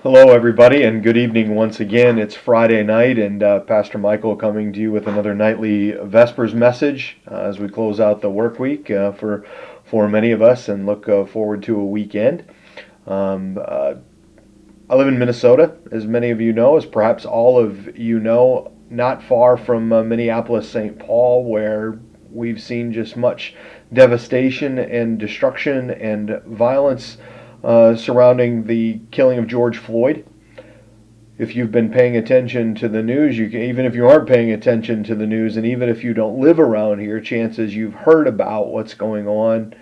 Hello, everybody, and good evening once again. It's Friday night, and Pastor Michael coming to you with another nightly Vespers message as we close out the work week for many of us and look forward to a weekend. Um, uh, I live in Minnesota, as many of you know, as perhaps all of you know, not far from Minneapolis, St. Paul, where we've seen just much devastation and destruction and violence surrounding the killing of George Floyd. If you've been paying attention to the news, even if you aren't paying attention to the news, and even if you don't live around here, chances you've heard about what's going on.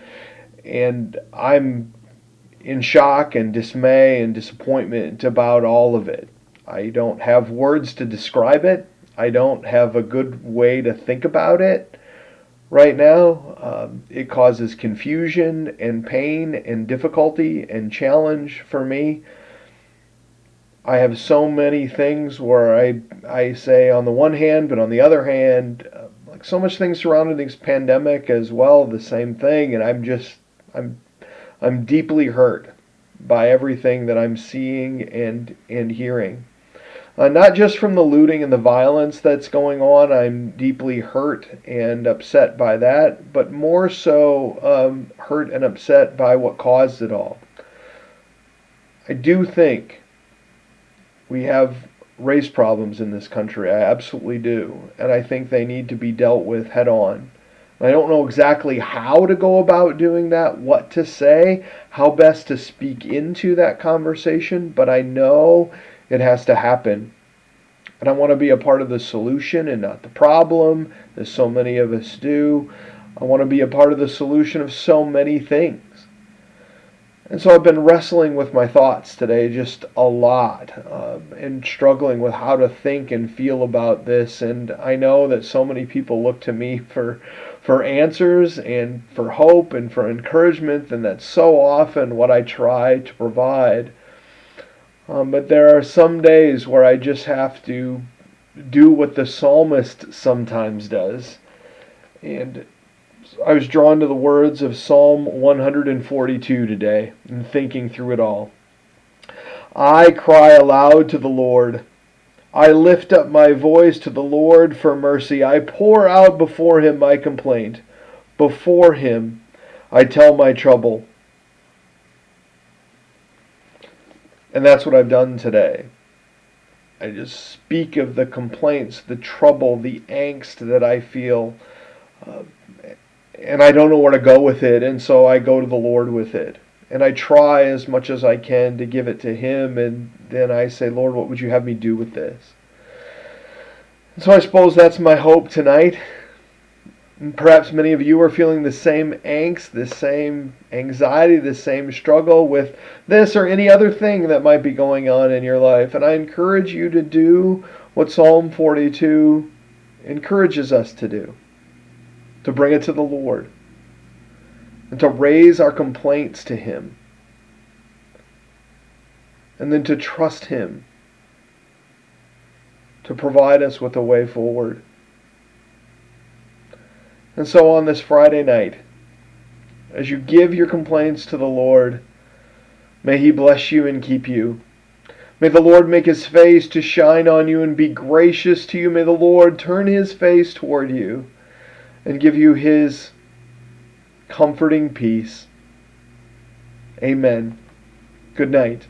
And I'm in shock and dismay and disappointment about all of it. I don't have words to describe it. I don't have a good way to think about it right now. It causes confusion and pain and difficulty and challenge for me. I have so many things where I say on the one hand, but on the other hand, like so much things surrounding this pandemic as well, the same thing, and I'm deeply hurt by everything that I'm seeing and hearing. Not just from the looting and the violence that's going on, I'm deeply hurt and upset by that, but more so hurt and upset by what caused it all. I do think we have race problems in this country. I absolutely do. And I think they need to be dealt with head on. I don't know exactly how to go about doing that, what to say, how best to speak into that conversation, but I know it has to happen. And I want to be a part of the solution and not the problem, as so many of us do. I want to be a part of the solution of so many things. And so I've been wrestling with my thoughts today just a lot and struggling with how to think and feel about this. And I know that so many people look to me for answers and for hope and for encouragement, and that's so often what I try to provide. But there are some days where I just have to do what the psalmist sometimes does. And I was drawn to the words of Psalm 142 today and thinking through it all. I cry aloud to the Lord. I lift up my voice to the Lord for mercy. I pour out before him my complaint. Before him I tell my trouble. And that's what I've done today. I just speak of the complaints, the trouble, the angst that I feel. And I don't know where to go with it, and so I go to the Lord with it. And I try as much as I can to give it to him, and then I say, Lord, what would you have me do with this? And so I suppose that's my hope tonight. And perhaps many of you are feeling the same angst, the same anxiety, the same struggle with this or any other thing that might be going on in your life. And I encourage you to do what Psalm 42 encourages us to do. To bring it to the Lord, and to raise our complaints to him, and then to trust him to provide us with a way forward. And so on this Friday night, as you give your complaints to the Lord, may he bless you and keep you. May the Lord make his face to shine on you and be gracious to you. May the Lord turn his face toward you and give you his comforting peace. Amen. Good night,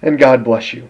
and God bless you.